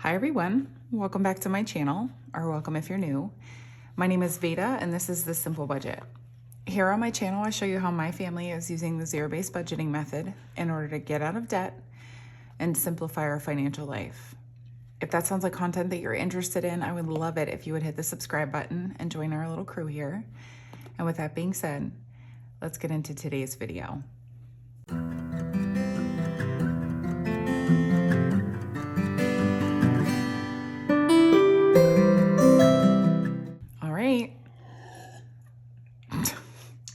Hi everyone, welcome back to my channel, or welcome if you're new. My name is Veda and this is The Simple Budget. Here on my channel I show you how my family is using the zero-based budgeting method in order to get out of debt and simplify our financial life. If that sounds like content that you're interested in, I would love it if you would hit the subscribe button and join our little crew here. And with that being said, let's get into today's video.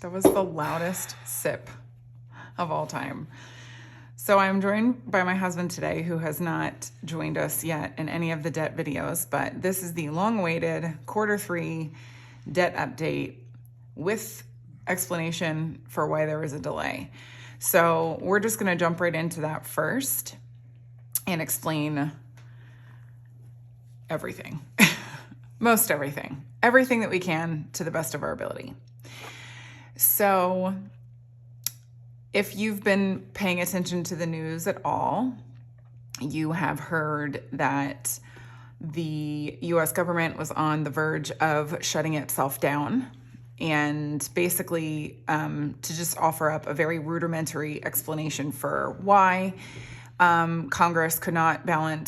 That was the loudest sip of all time. So I'm joined by my husband today, who has not joined us yet in any of the debt videos, but this is the long-awaited Q3 debt update with explanation for why there was a delay. So we're just going to jump right into that first and explain everything, most everything that we can to the best of our ability. So if you've been paying attention to the news at all, you have heard that the US government was on the verge of shutting itself down, and basically to just offer up a very rudimentary explanation for why Congress could not come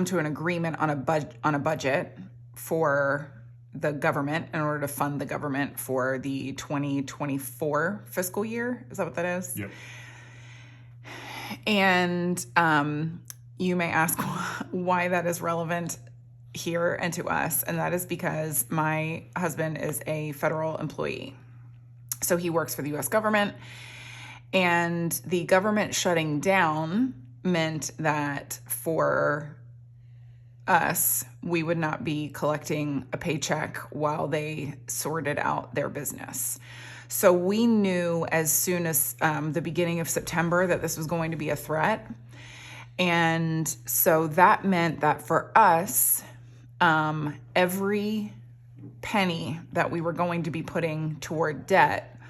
to an agreement on a budget for the government in order to fund the government for the 2024 fiscal year. Is that what that is? Yep. And you may ask why that is relevant here and to us. And that is because my husband is a federal employee. So he works for the US government, and the government shutting down meant that for us, we would not be collecting a paycheck while they sorted out their business. So we knew as soon as the beginning of September that this was going to be a threat. And so that meant that for us, every penny that we were going to be putting toward debt,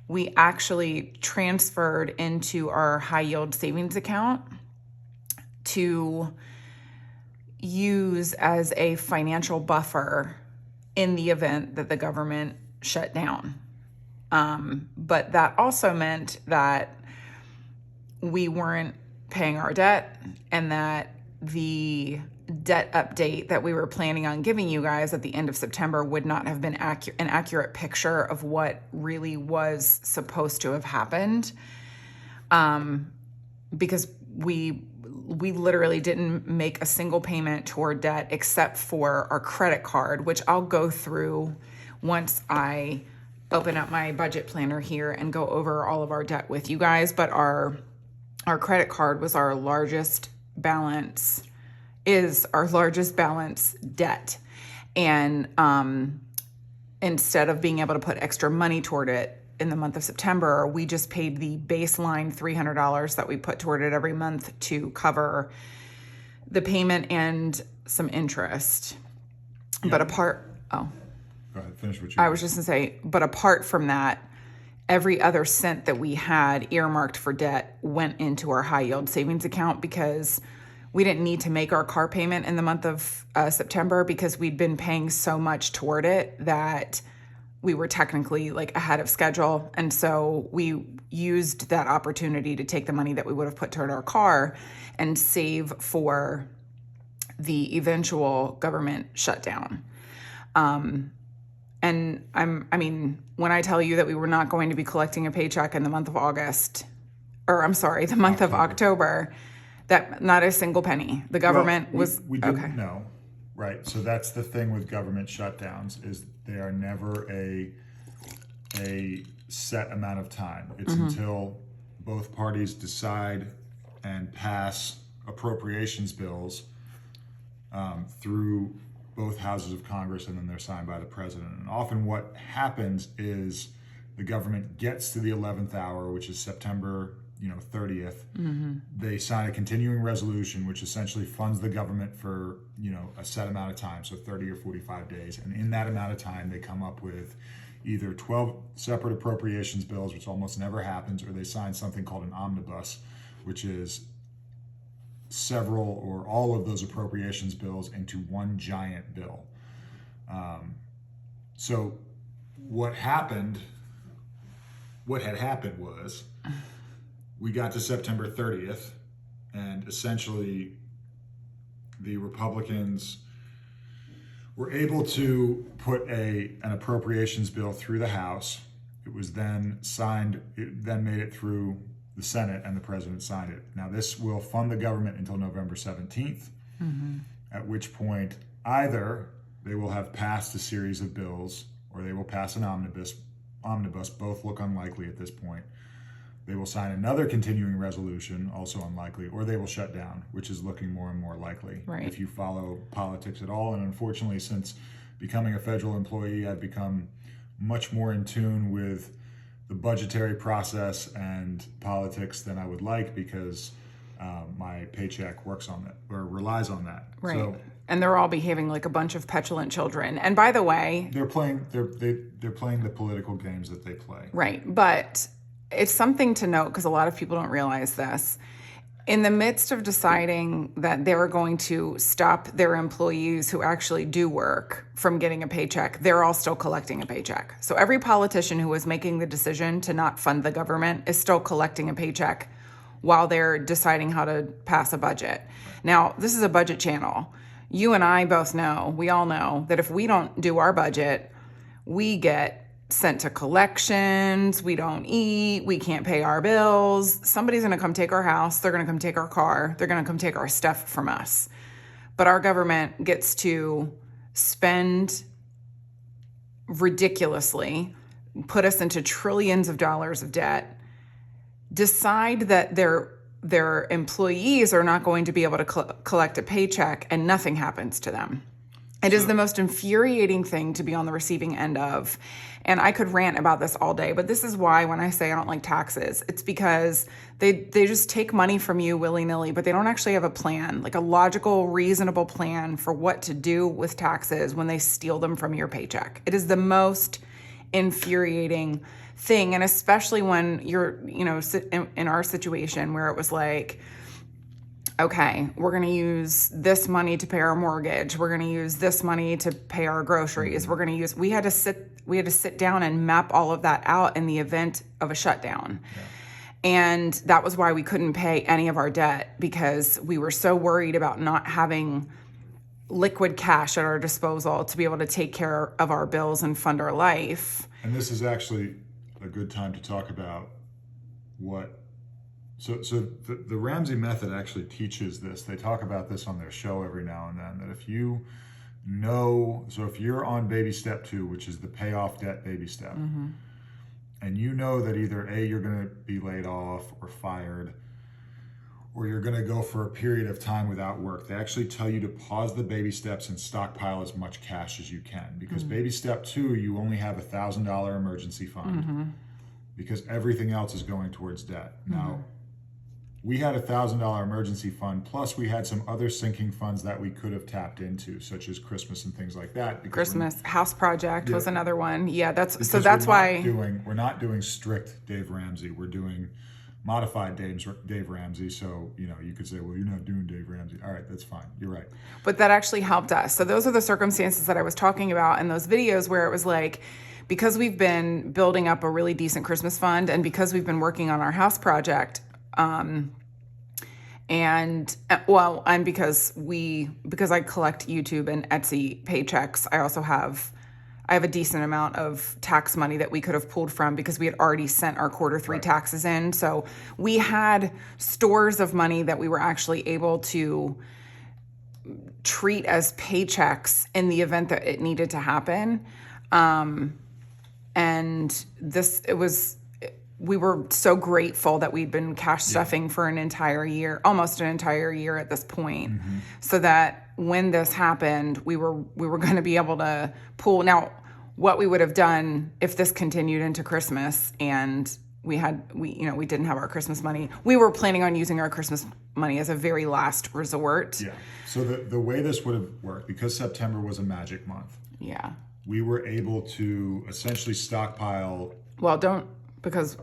we actually transferred into our high yield savings account to use as a financial buffer in the event that the government shut down. But that also meant that we weren't paying our debt, and that the debt update that we were planning on giving you guys at the end of September would not have been an accurate picture of what really was supposed to have happened, because we literally didn't make a single payment toward debt except for our credit card, which I'll go through once I open up my budget planner here and go over all of our debt with you guys. But our credit card was our largest balance, is our largest balance debt. And instead of being able to put extra money toward it in the month of September, we just paid the baseline $300 that we put toward it every month to cover the payment and some interest. Yeah. But Go ahead, finish what you I was just gonna say, but apart from that, every other cent that we had earmarked for debt went into our high yield savings account, because we didn't need to make our car payment in the month of September, because we'd been paying so much toward it that we were technically like ahead of schedule. And so we used that opportunity to take the money that we would have put toward our car and save for the eventual government shutdown. And when I tell you that we were not going to be collecting a paycheck in the month of the month of October, that not a single penny. The government we didn't know. Right. So that's the thing with government shutdowns, is they are never a set amount of time. It's until both parties decide and pass appropriations bills through both houses of Congress, and then they're signed by the president. And often what happens is the government gets to the 11th hour, which is September 30th. They sign a continuing resolution, which essentially funds the government for, a set amount of time, so 30 or 45 days. And in that amount of time, they come up with either 12 separate appropriations bills, which almost never happens, or they sign something called an omnibus, which is several or all of those appropriations bills into one giant bill. So what had happened was we got to September 30th, and essentially the Republicans were able to put an appropriations bill through the House. It was then signed, it then made it through the Senate, and the president signed it. Now, this will fund the government until November 17th, at which point either they will have passed a series of bills or they will pass an omnibus. Both look unlikely at this point. They will sign another continuing resolution, also unlikely, or they will shut down, which is looking more and more likely. Right. If you follow politics at all. And unfortunately, since becoming a federal employee, I've become much more in tune with the budgetary process and politics than I would like, because my paycheck works on that or relies on that. Right. So, and they're all behaving like a bunch of petulant children. And by the way, they're playing the political games that they play. Right. But it's something to note, because a lot of people don't realize this. In the midst of deciding that they're going to stop their employees who actually do work from getting a paycheck, they're all still collecting a paycheck. So every politician who was making the decision to not fund the government is still collecting a paycheck while they're deciding how to pass a budget. Now, this is a budget channel. You and I both know, we all know, that if we don't do our budget, we get sent to collections, we don't eat, we can't pay our bills. Somebody's going to come take our house, they're going to come take our car, they're going to come take our stuff from us. But our government gets to spend ridiculously, put us into trillions of dollars of debt, decide that their employees are not going to be able to collect a paycheck, and nothing happens to them. It is the most infuriating thing to be on the receiving end of. And I could rant about this all day, but this is why when I say I don't like taxes, it's because they just take money from you willy-nilly, but they don't actually have a plan, like a logical, reasonable plan for what to do with taxes when they steal them from your paycheck. It is the most infuriating thing. And especially when you're, in our situation where it was like, okay, we're going to use this money to pay our mortgage. We're going to use this money to pay our groceries. We had to sit down and map all of that out in the event of a shutdown. Yeah. And that was why we couldn't pay any of our debt, because we were so worried about not having liquid cash at our disposal to be able to take care of our bills and fund our life. And this is actually a good time to talk about what. So the Ramsey method actually teaches this. They talk about this on their show every now and then, that if you're on baby step 2, which is the payoff debt baby step, and you know that either A, you're going to be laid off or fired, or you're going to go for a period of time without work, they actually tell you to pause the baby steps and stockpile as much cash as you can. Because baby step 2, you only have $1,000 emergency fund, because everything else is going towards debt. Now, we had $1,000 emergency fund, plus we had some other sinking funds that we could have tapped into, such as Christmas and things like that. Christmas house project was another one. Yeah, that's why we're not doing strict Dave Ramsey. We're doing modified Dave Ramsey. So you could say, well, you're not doing Dave Ramsey. All right, that's fine. You're right. But that actually helped us. So those are the circumstances that I was talking about in those videos, where it was like, because we've been building up a really decent Christmas fund, and because we've been working on our house project. And because I collect YouTube and Etsy paychecks, I have a decent amount of tax money that we could have pulled from, because we had already sent our Q3 taxes in. So we had stores of money that we were actually able to treat as paychecks in the event that it needed to happen. We were so grateful that we'd been cash stuffing for an entire year, almost an entire year at this point, so that when this happened, we were going to be able to pull. Now, what we would have done if this continued into Christmas and we didn't have our Christmas money, we were planning on using our Christmas money as a very last resort. Yeah. So the way this would have worked, because September was a magic month. Yeah. We were able to essentially stockpile. Well, because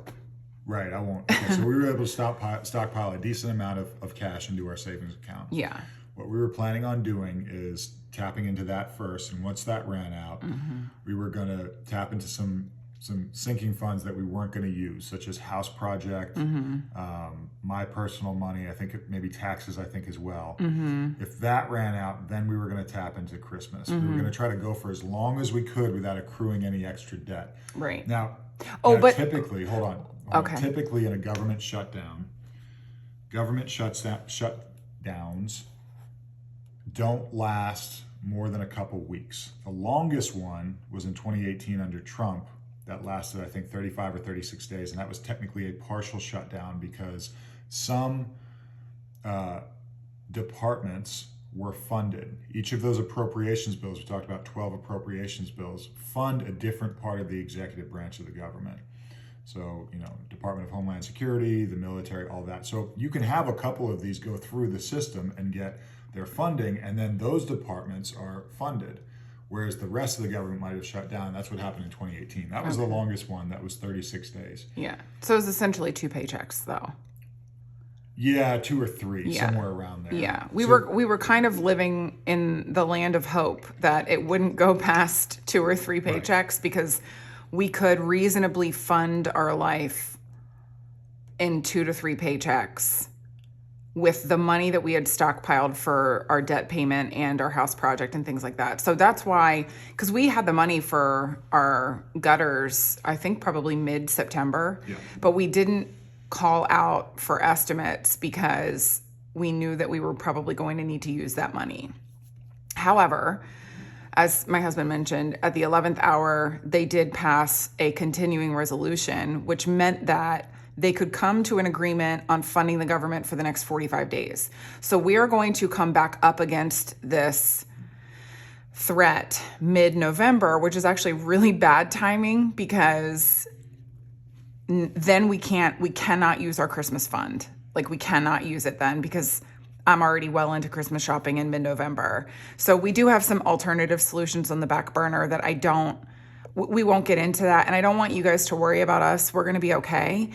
Right, I won't. Okay, so we were able to stockpile a decent amount of cash into our savings account. Yeah. What we were planning on doing is tapping into that first, and once that ran out, we were going to tap into some sinking funds that we weren't going to use, such as house project, my personal money, I think maybe taxes, I think as well. If that ran out, then we were going to tap into Christmas. We were going to try to go for as long as we could without accruing any extra debt. Right. Now, but typically, hold on. Okay. Typically in a government shutdown, shutdowns don't last more than a couple weeks. The longest one was in 2018 under Trump. That lasted, I think, 35 or 36 days, and that was technically a partial shutdown because some departments were funded. Each of those appropriations bills, we talked about 12 appropriations bills, fund a different part of the executive branch of the government. So, Department of Homeland Security, the military, all that. So you can have a couple of these go through the system and get their funding, and then those departments are funded, whereas the rest of the government might have shut down. That's what happened in 2018. That was the longest one. That was 36 days. Yeah. So it was essentially 2 paychecks, though. Yeah, 2 or 3, somewhere around there. Yeah, we were kind of living in the land of hope that it wouldn't go past 2 or 3 paychecks because we could reasonably fund our life in 2 to 3 paychecks with the money that we had stockpiled for our debt payment and our house project and things like that. So that's why, because we had the money for our gutters, I think probably mid-September, but we didn't call out for estimates because we knew that we were probably going to need to use that money. However, as my husband mentioned, at the 11th hour, they did pass a continuing resolution, which meant that they could come to an agreement on funding the government for the next 45 days. So we are going to come back up against this threat mid-November, which is actually really bad timing because then we cannot use our Christmas fund. Like, we cannot use it then because I'm already well into Christmas shopping in mid-November. So we do have some alternative solutions on the back burner that we won't get into that. And I don't want you guys to worry about us. We're going to be okay.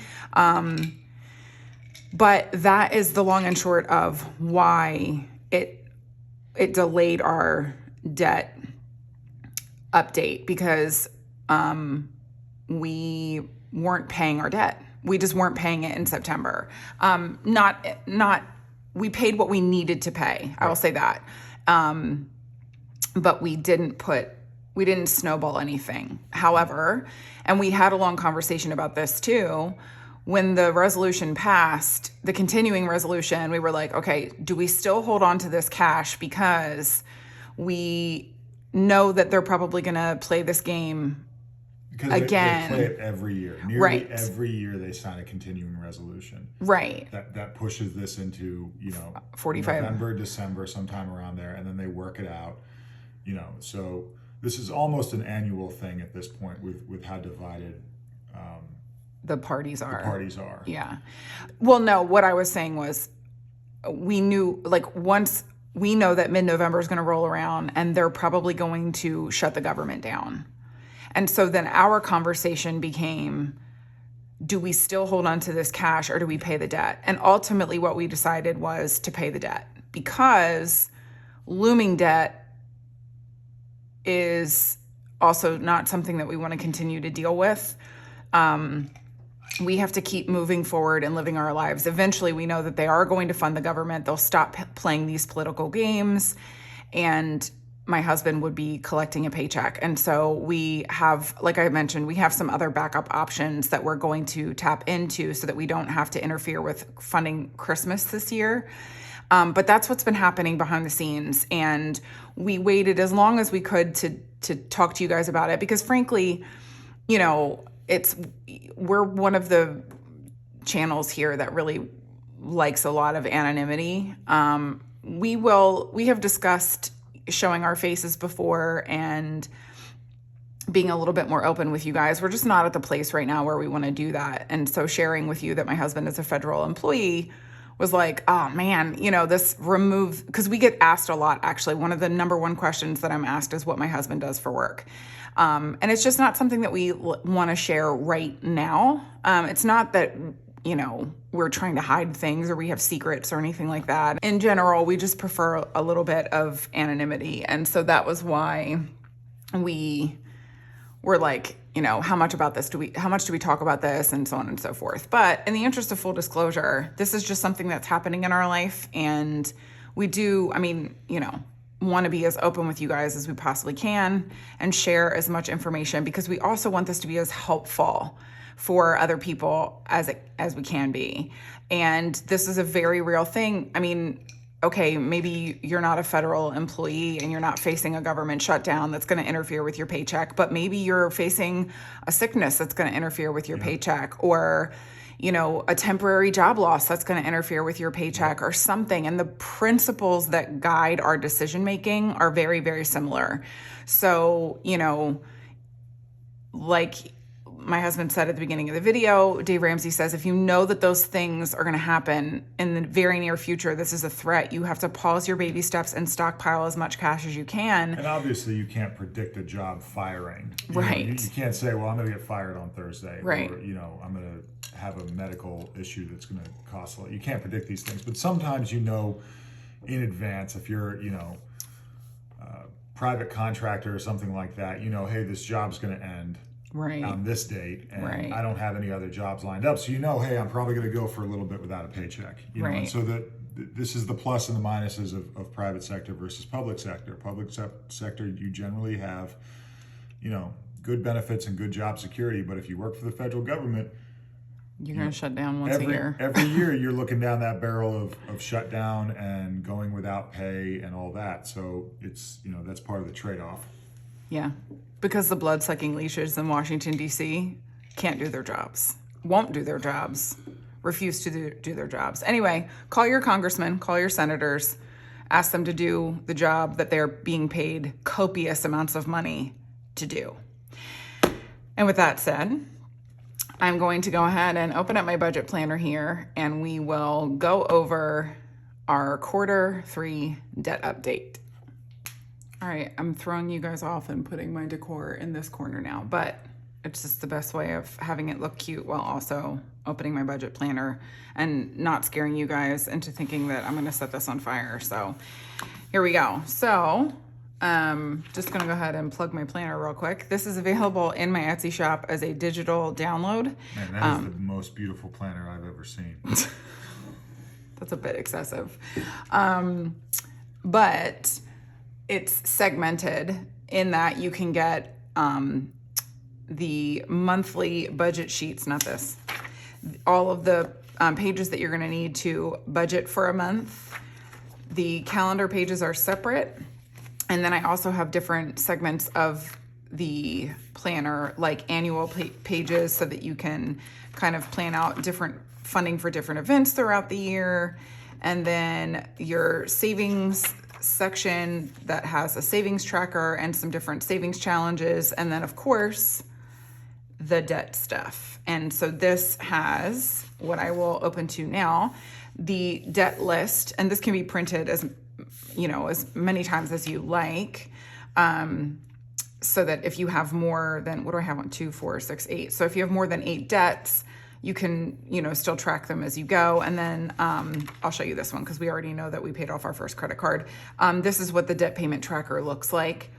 But that is the long and short of why it delayed our debt update, because we weren't paying our debt. We just weren't paying it in September. We paid what we needed to pay. I will say that. But we didn't snowball anything. However, and we had a long conversation about this too, when the resolution passed, the continuing resolution, we were like, okay, do we still hold on to this cash because we know that they're probably going to play this game because again? They play it every year. Nearly every year they sign a continuing resolution. Right. That pushes this into, 45. November, December, sometime around there, and then they work it out. So this is almost an annual thing at this point with how divided the parties are. Yeah. Well, no, what I was saying was we knew, once we know that mid-November is going to roll around and they're probably going to shut the government down. And so then our conversation became, do we still hold on to this cash or do we pay the debt? And ultimately what we decided was to pay the debt, because looming debt is also not something that we want to continue to deal with. We have to keep moving forward and living our lives. Eventually, we know that they are going to fund the government. They'll stop playing these political games, and my husband would be collecting a paycheck. And so we have, like I mentioned, we have some other backup options that we're going to tap into so that we don't have to interfere with funding Christmas this year. But that's what's been happening behind the scenes. And we waited as long as we could to talk to you guys about it, because frankly, we're one of the channels here that really likes a lot of anonymity. We have discussed showing our faces before and being a little bit more open with you guys. We're just not at the place right now where we want to do that. And so sharing with you that my husband is a federal employee was like, oh man, this remove, because we get asked a lot, actually. One of the number one questions that I'm asked is what my husband does for work. And it's just not something that we want to share right now. It's not that, we're trying to hide things or we have secrets or anything like that. In general, we just prefer a little bit of anonymity. And so that was why we were like, how much do we talk about this, and so on and so forth. But in the interest of full disclosure, this is just something that's happening in our life. And we do, want to be as open with you guys as we possibly can and share as much information, because we also want this to be as helpful for other people as we can be. And this is a very real thing. Okay, maybe you're not a federal employee and you're not facing a government shutdown that's going to interfere with your paycheck, but maybe you're facing a sickness that's going to interfere with your paycheck, or, a temporary job loss that's going to interfere with your paycheck or something. And the principles that guide our decision making are very, very similar. So, like my husband said at the beginning of the video, Dave Ramsey says, if you know that those things are going to happen in the very near future, this is a threat, you have to pause your baby steps and stockpile as much cash as you can. And obviously you can't predict a job firing. Right. You can't say, well, I'm going to get fired on Thursday. Right. Or, I'm going to have a medical issue that's going to cost a lot. You can't predict these things. But sometimes in advance, if you're, private contractor or something like that, hey, this job's going to end. Right. On this date, and right. I don't have any other jobs lined up. So hey, I'm probably going to go for a little bit without a paycheck. Right. And so this is the plus and the minuses of private sector versus public sector. Public sector, you generally have, good benefits and good job security. But if you work for the federal government, you're going to shut down once a year. Every year you're looking down that barrel of shutdown and going without pay and all that. So it's, that's part of the trade-off. Yeah, because the blood-sucking leashes in Washington, D.C. can't do their jobs, won't do their jobs, refuse to do their jobs. Anyway, call your congressmen, call your senators, ask them to do the job that they're being paid copious amounts of money to do. And with that said, I'm going to go ahead and open up my budget planner here, and we will go over our quarter 3 debt update. All right, I'm throwing you guys off and putting my decor in this corner now, but it's just the best way of having it look cute while also opening my budget planner and not scaring you guys into thinking that I'm gonna set this on fire. So here we go. So just gonna go ahead and plug my planner real quick. This is available in my Etsy shop as a digital download. Man, that is the most beautiful planner I've ever seen. That's a bit excessive. But it's segmented in that you can get the monthly budget sheets, not this, all of the pages that you're going to need to budget for a month. The calendar pages are separate. And then I also have different segments of the planner, like annual pages, so that you can kind of plan out different funding for different events throughout the year. And then your savings section that has a savings tracker and some different savings challenges. And then, of course, the debt stuff. And so this has what I will open to now, the debt list. And this can be printed as many times as you like. So that if you have more than, what do I have on 2, 4, 6, 8? So if you have more than 8 debts, you can, still track them as you go. And then I'll show you this one because we already know that we paid off our first credit card. This is what the debt payment tracker looks like.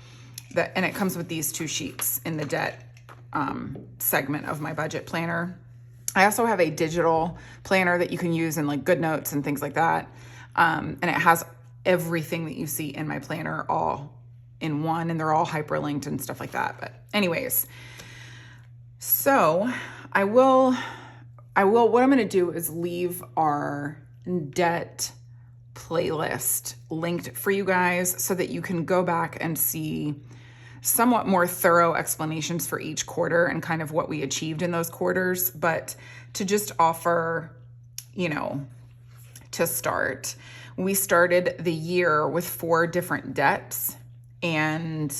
And it comes with these 2 sheets in the debt segment of my budget planner. I also have a digital planner that you can use in like GoodNotes and things like that. And it has everything that you see in my planner all in one, and they're all hyperlinked and stuff like that. But anyways, so what I'm going to do is leave our debt playlist linked for you guys so that you can go back and see somewhat more thorough explanations for each quarter and kind of what we achieved in those quarters. But to just offer, to start, we started the year with 4 different debts, and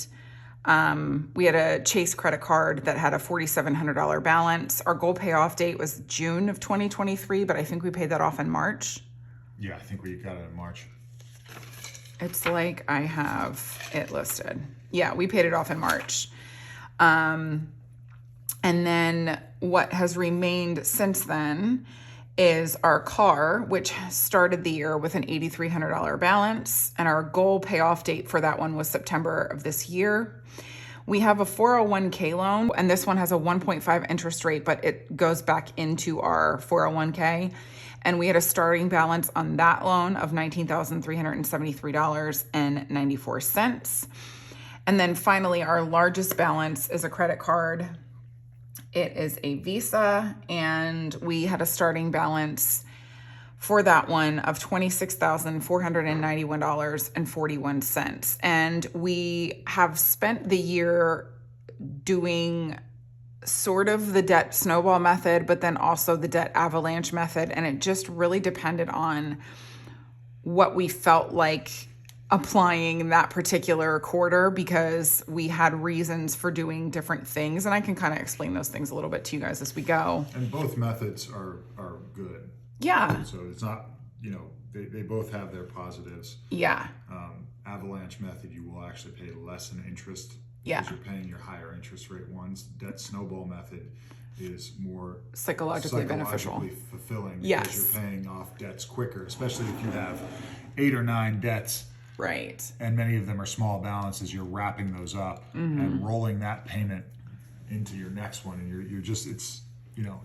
we had a Chase credit card that had a $4,700 balance. Our goal payoff date was June of 2023, but I think we paid that off in March. Yeah, I think we got it in March. It's like I have it listed. Yeah, we paid it off in March. And then what has remained since then is our car, which started the year with an $8,300 balance, and our goal payoff date for that one was September of this year. We have a 401k loan, and this one has a 1.5 interest rate, but it goes back into our 401k. And we had a starting balance on that loan of $19,373.94. And then finally, our largest balance is a credit card. It is a Visa, and we had a starting balance for that one of $26,491.41. And we have spent the year doing sort of the debt snowball method, but then also the debt avalanche method. And it just really depended on what we felt like applying that particular quarter, because we had reasons for doing different things. And I can kind of explain those things a little bit to you guys as we go. And both methods are good. Yeah. So it's not, they both have their positives. Yeah. Avalanche method, you will actually pay less in interest. Yeah. Because you're paying your higher interest rate ones. Debt snowball method is more psychologically beneficial. Fulfilling. Yes. Because you're paying off debts quicker, especially if you have 8 or 9 debts. Right. And many of them are small balances. You're wrapping those up and rolling that payment into your next one. And you're just, it's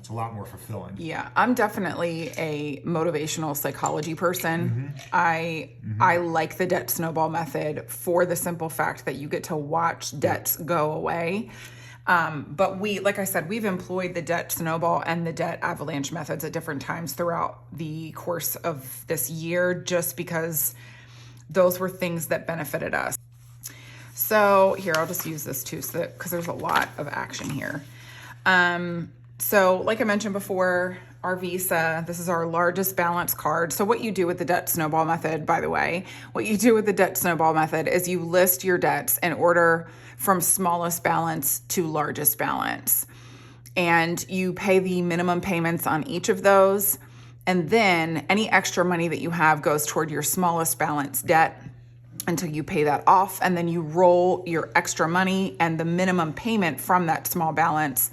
a lot more fulfilling. Yeah, I'm definitely a motivational psychology person. I like the debt snowball method for the simple fact that you get to watch debts go away. But like I said, we've employed the debt snowball and the debt avalanche methods at different times throughout the course of this year, just because those were things that benefited us. So here, I'll just use this too, because there's a lot of action here. So like I mentioned before, our Visa, this is our largest balance card. So what you do with the debt snowball method, by the way, what you do with the debt snowball method is you list your debts in order from smallest balance to largest balance. And you pay the minimum payments on each of those. And then any extra money that you have goes toward your smallest balance debt until you pay that off. And then you roll your extra money and the minimum payment from that small balance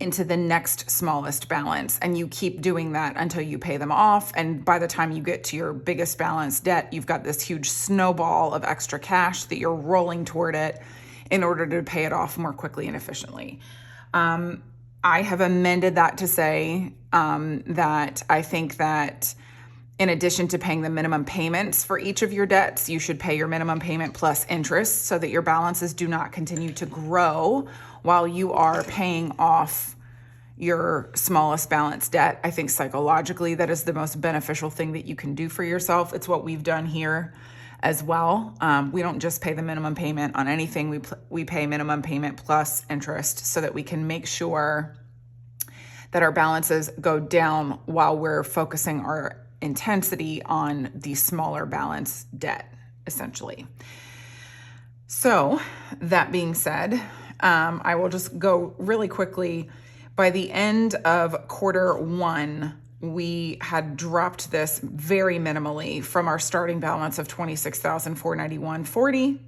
into the next smallest balance. And you keep doing that until you pay them off. And by the time you get to your biggest balance debt, you've got this huge snowball of extra cash that you're rolling toward it in order to pay it off more quickly and efficiently. I have amended that to say that I think that in addition to paying the minimum payments for each of your debts, you should pay your minimum payment plus interest so that your balances do not continue to grow while you are paying off your smallest balance debt. I think psychologically that is the most beneficial thing that you can do for yourself. It's what we've done here as well. We don't just pay the minimum payment on anything. We pay minimum payment plus interest so that we can make sure that our balances go down while we're focusing our intensity on the smaller balance debt, essentially. So that being said, I will just go really quickly. By the end of quarter one, we had dropped this very minimally from our starting balance of $26,491.40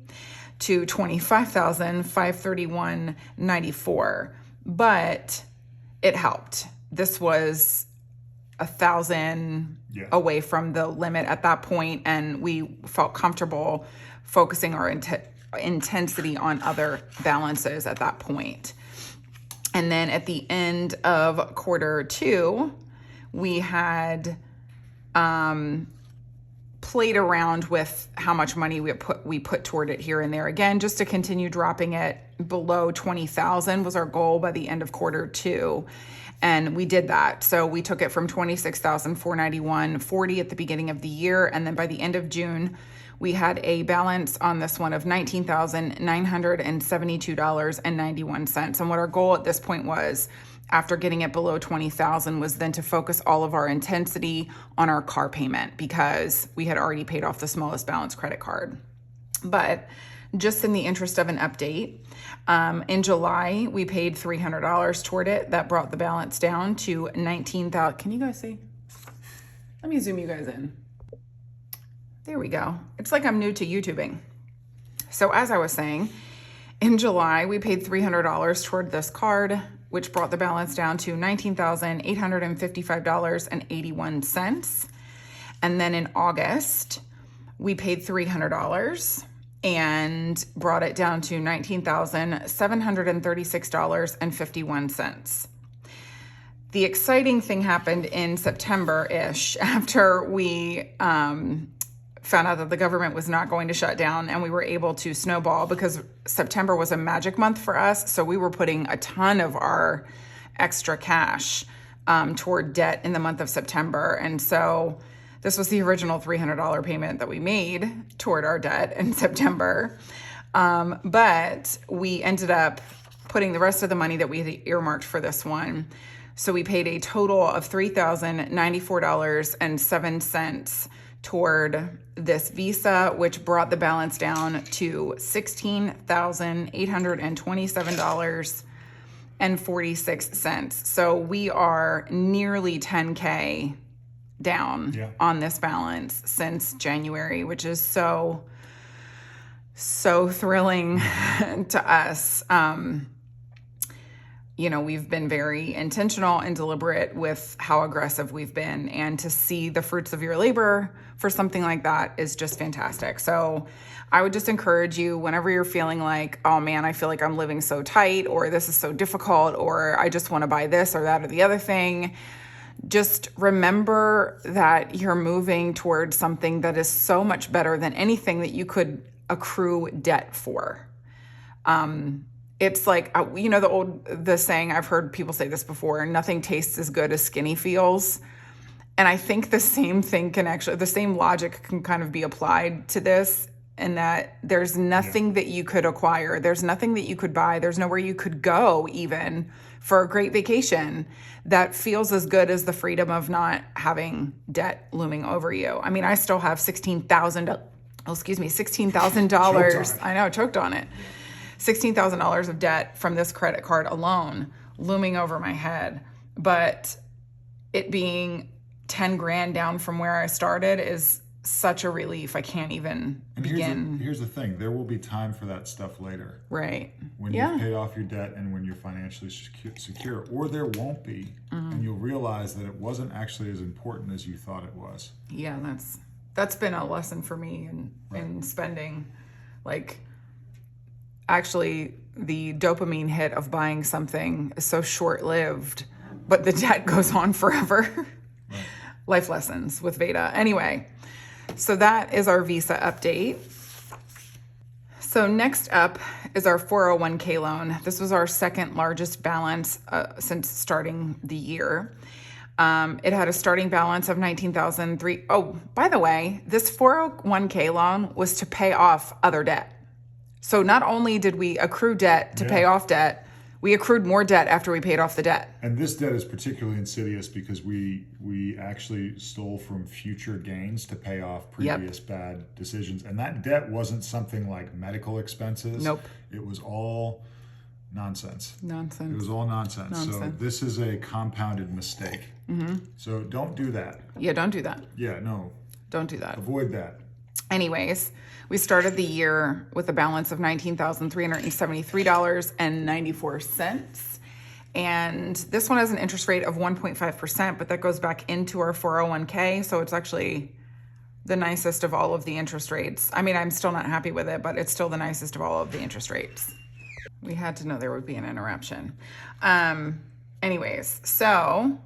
to $25,531.94. But it helped. This was $1,000 away from the limit at that point, and we felt comfortable focusing our intensity on other balances at that point. And then at the end of quarter two, we had played around with how much money we put toward it here and there again, just to continue dropping it below 20,000 was our goal by the end of quarter two. And we did that. So we took it from $26,491.40 at the beginning of the year. And then by the end of June, we had a balance on this one of $19,972.91. And what our goal at this point was, after getting it below 20,000, was then to focus all of our intensity on our car payment, because we had already paid off the smallest balance credit card. But just in the interest of an update, in July, we paid $300 toward it. That brought the balance down to $19,000. Can you guys see? Let me zoom you guys in. There we go. It's like I'm new to YouTubing. So as I was saying, in July, we paid $300 toward this card, which brought the balance down to $19,855.81. And then in August, we paid $300 and brought it down to $19,736.51. The exciting thing happened in September-ish after we found out that the government was not going to shut down, and we were able to snowball because September was a magic month for us. So we were putting a ton of our extra cash toward debt in the month of September. And so this was the original $300 payment that we made toward our debt in September. But we ended up putting the rest of the money that we had earmarked for this one. So we paid a total of $3,094.07 toward this Visa, which brought the balance down to $16,827.46. So we are nearly 10K down on this balance since January, which is so thrilling to us. We've been very intentional and deliberate with how aggressive we've been, and to see the fruits of your labor for something like that is just fantastic. So I would just encourage you, whenever you're feeling like, oh man, I feel like I'm living so tight, or this is so difficult, or I just want to buy this or that or the other thing, just remember that you're moving towards something that is so much better than anything that you could accrue debt for. It's like, the saying, I've heard people say this before, nothing tastes as good as skinny feels. And I think the same logic can kind of be applied to this, in that there's nothing that you could acquire. There's nothing that you could buy. There's nowhere you could go even for a great vacation that feels as good as the freedom of not having debt looming over you. I mean, I still have $16,000. I know, choked on it. $16,000 of debt from this credit card alone looming over my head. But it being 10 grand down from where I started is such a relief. I can't even begin. Here's the thing. There will be time for that stuff later. Right. When you've paid off your debt and when you're financially secure, or there won't be. And you'll realize that it wasn't actually as important as you thought it was. Yeah, that's been a lesson for me in spending. Like, actually, the dopamine hit of buying something is so short-lived, but the debt goes on forever. Right. Life lessons with Veda. Anyway, so that is our Visa update. So next up is our 401k loan. This was our second largest balance since starting the year. It had a starting balance of $19,003. Oh, by the way, this 401k loan was to pay off other debt. So not only did we accrue debt to pay off debt, we accrued more debt after we paid off the debt. And this debt is particularly insidious because we actually stole from future gains to pay off previous bad decisions. And that debt wasn't something like medical expenses. Nope. It was all nonsense. Nonsense. It was all nonsense. So this is a compounded mistake. Mm-hmm. So don't do that. Yeah, don't do that. Yeah, no. Don't do that. Avoid that. Anyways, we started the year with a balance of $19,373.94. And this one has an interest rate of 1.5%, but that goes back into our 401k. So it's actually the nicest of all of the interest rates. I mean, I'm still not happy with it, but it's still the nicest of all of the interest rates. We had to know there would be an interruption. Anyways, so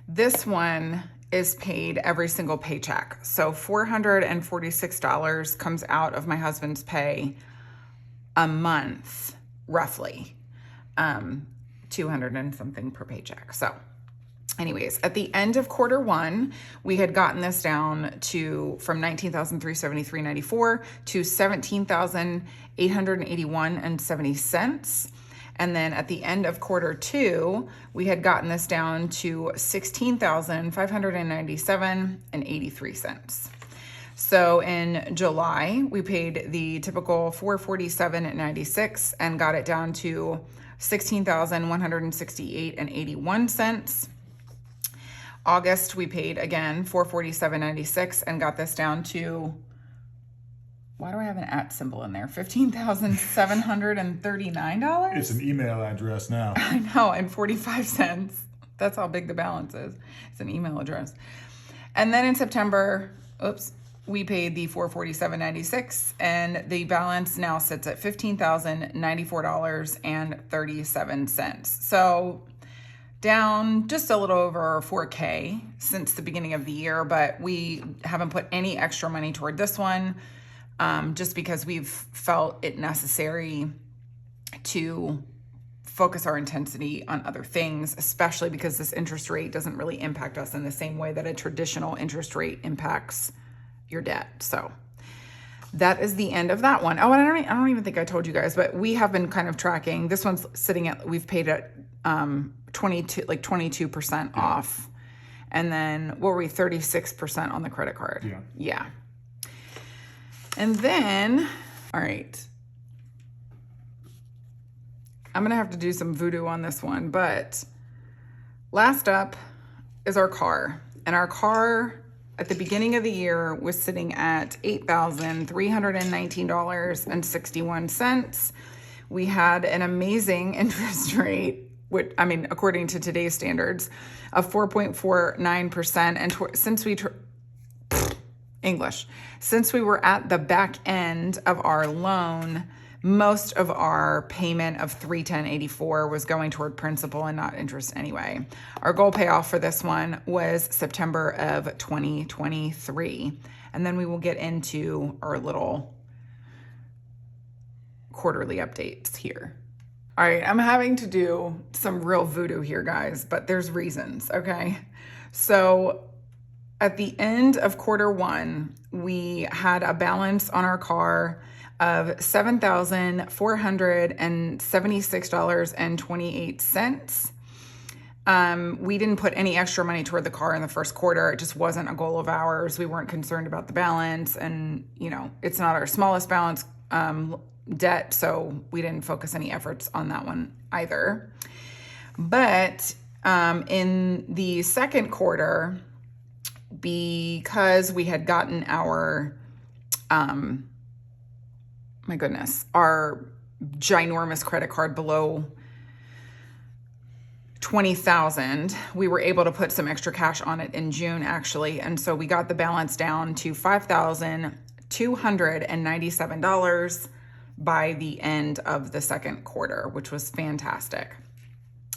this one is paid every single paycheck. So $446 comes out of my husband's pay a month, roughly. 200 and something per paycheck. So anyways, at the end of quarter one, we had gotten this down from $19,373.94 to $17,881.70. And then at the end of quarter two, we had gotten this down to $16,597.83. So in July, we paid the typical $447.96 and got it down to $16,168.81. August, we paid again $447.96 and got this down to Why do I have an at symbol in there? $15,739? It's an email address now. I know, and 45 cents. That's how big the balance is. It's an email address. And then in September, we paid the $447.96, and the balance now sits at $15,094.37. So down just a little over $4K since the beginning of the year, but we haven't put any extra money toward this one, just because we've felt it necessary to focus our intensity on other things, especially because this interest rate doesn't really impact us in the same way that a traditional interest rate impacts your debt. So that is the end of that one. Oh, and I don't even think I told you guys, but we have been kind of tracking. This one's sitting at, we've paid at 22% off. And then what were we, 36% on the credit card? Yeah. And then, all right, I'm going to have to do some voodoo on this one, but last up is our car. And our car at the beginning of the year was sitting at $8,319.61. We had an amazing interest rate, which, I mean, according to today's standards, of 4.49%. And since we were at the back end of our loan, most of our payment of $310.84 was going toward principal and not interest anyway. Our goal payoff for this one was September of 2023. And then we will get into our little quarterly updates here. All right, I'm having to do some real voodoo here, guys, but there's reasons, okay? So at the end of quarter one, we had a balance on our car of $7,476.28. We didn't put any extra money toward the car in the first quarter. It just wasn't a goal of ours. We weren't concerned about the balance, and it's not our smallest balance debt, so we didn't focus any efforts on that one either. But in the second quarter, because we had gotten our our ginormous credit card below $20,000, we were able to put some extra cash on it in June, actually. And so we got the balance down to $5,297 by the end of the second quarter, which was fantastic.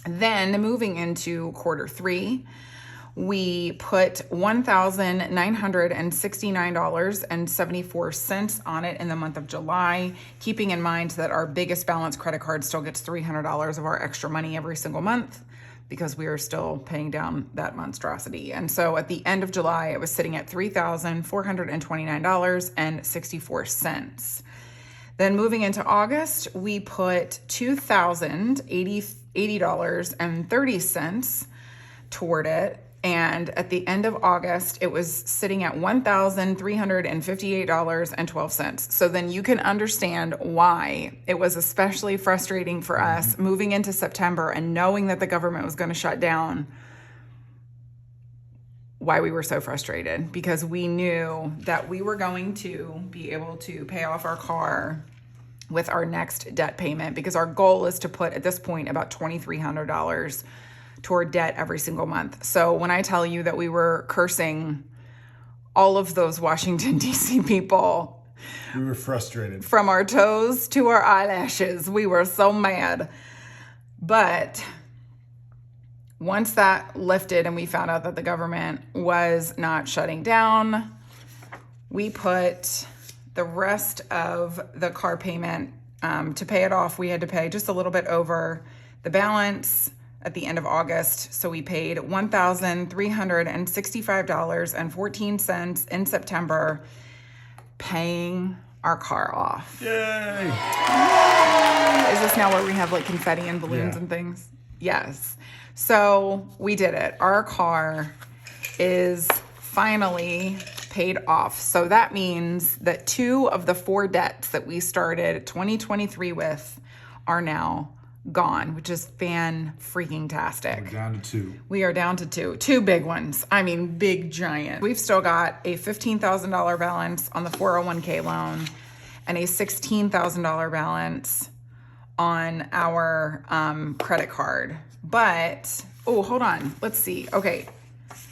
Then moving into quarter three, we put $1,969.74 on it in the month of July, keeping in mind that our biggest balance credit card still gets $300 of our extra money every single month because we are still paying down that monstrosity. And so at the end of July, it was sitting at $3,429.64. Then moving into August, we put $2,080.30 toward it. And at the end of August, it was sitting at $1,358.12. So then you can understand why it was especially frustrating for us moving into September and knowing that the government was going to shut down, why we were so frustrated, because we knew that we were going to be able to pay off our car with our next debt payment, because our goal is to put at this point about $2,300 toward debt every single month. So when I tell you that we were cursing all of those Washington, D.C. people, we were frustrated from our toes to our eyelashes. We were so mad. But once that lifted and we found out that the government was not shutting down, we put the rest of the car payment to pay it off. We had to pay just a little bit over the balance at the end of August. So we paid $1,365.14 in September, paying our car off. Yay! Is this now where we have like confetti and balloons and things? Yes. So we did it. Our car is finally paid off. So that means that 2 of the 4 debts that we started 2023 with are now gone, which is fan-freaking-tastic. We're down to 2. We are down to 2. 2 big ones. I mean, big, giant. We've still got a $15,000 balance on the 401k loan and a $16,000 balance on our credit card. But, oh, hold on. Let's see. Okay.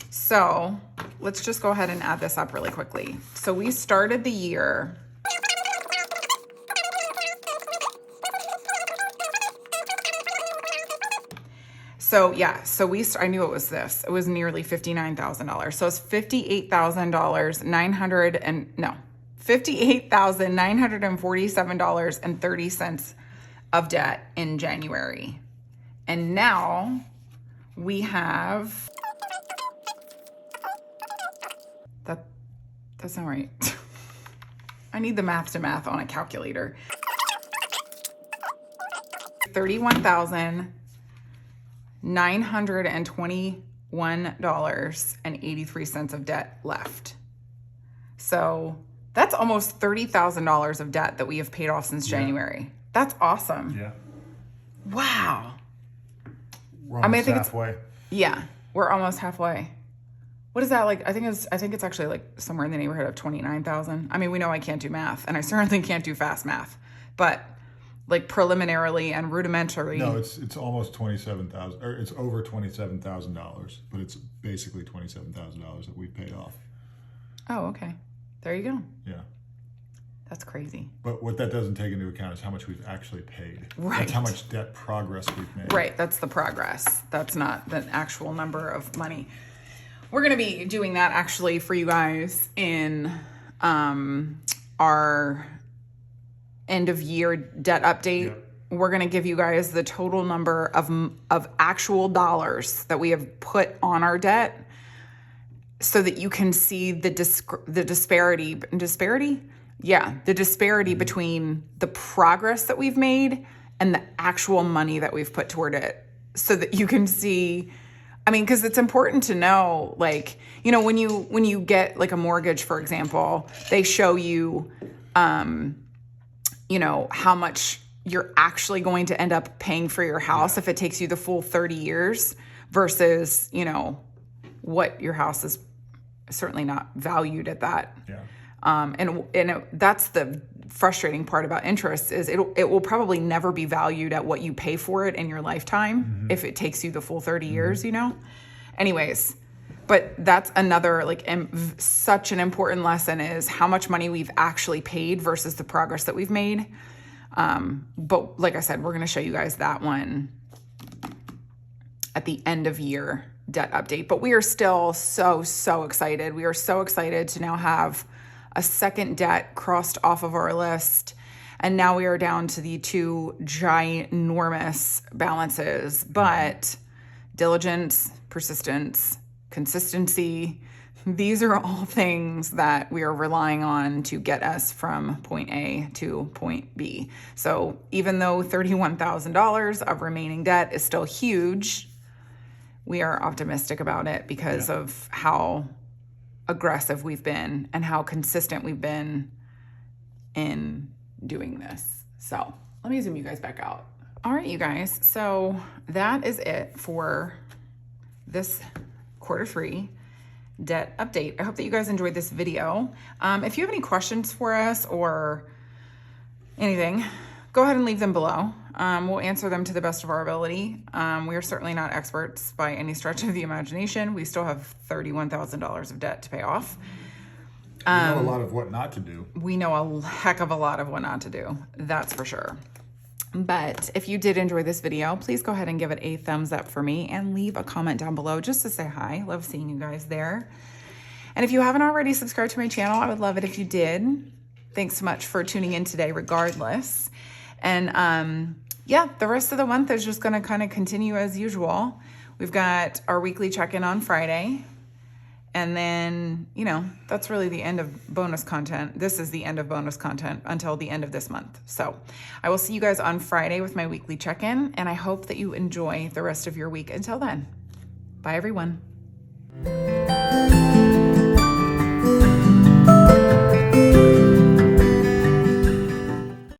So let's just go ahead and add this up really quickly. So we started the year. So yeah, I knew it was this. It was nearly $59,000. So it's $58,947.30 of debt in January. And now we have, that's not right. I need the math to math on a calculator. $31,921.83 of debt left. So that's almost $30,000 of debt that we have paid off since January. That's awesome. Yeah. Wow. We're almost halfway. We're almost halfway. What is that like? I think it's actually like somewhere in the neighborhood of 29,000. I mean, we know I can't do math, and I certainly can't do fast math, but like preliminarily and rudimentary. No, it's almost 27,000, or it's over $27,000, but it's basically $27,000 that we've paid off. Oh, okay. There you go. Yeah. That's crazy. But what that doesn't take into account is how much we've actually paid. Right. That's how much debt progress we've made. Right. That's the progress. That's not the actual number of money. We're going to be doing that actually for you guys in our end of year debt update. Yep. We're going to give you guys the total number of actual dollars that we have put on our debt so that you can see the disparity. Yeah, the disparity between the progress that we've made and the actual money that we've put toward it, so that you can see. I mean, because it's important to know, like, you know, when you get like a mortgage, for example, they show you, you know, how much you're actually going to end up paying for your house if it takes you the full 30 years versus, you know, what your house is certainly not valued at that. Yeah. That's the frustrating part about interest is it will probably never be valued at what you pay for it in your lifetime if it takes you the full 30 years, you know? Anyways, but that's another, like, such an important lesson is how much money we've actually paid versus the progress that we've made. But like I said, we're going to show you guys that one at the end of year debt update. But we are still so excited. We are so excited to now have a second debt crossed off of our list. And now we are down to the two ginormous balances. But diligence, persistence, consistency, these are all things that we are relying on to get us from point A to point B. So even though $31,000 of remaining debt is still huge, we are optimistic about it because of how aggressive we've been and how consistent we've been in doing this. So let me zoom you guys back out. All right, you guys. So that is it for this Q3 debt update. I hope that you guys enjoyed this video. If you have any questions for us or anything, go ahead and leave them below. We'll answer them to the best of our ability. We are certainly not experts by any stretch of the imagination. We still have $31,000 of debt to pay off. We know a lot of what not to do. We know a heck of a lot of what not to do. That's for sure. But if you did enjoy this video, please go ahead and give it a thumbs up for me and leave a comment down below just to say hi. Love seeing you guys there. And if you haven't already subscribed to my channel, I would love it if you did. Thanks so much for tuning in today regardless. And yeah, the rest of the month is just going to kind of continue as usual. We've got our weekly check-in on Friday. And then, you know, that's really the end of bonus content. This is the end of bonus content until the end of this month. So I will see you guys on Friday with my weekly check-in. And I hope that you enjoy the rest of your week until then. Bye, everyone.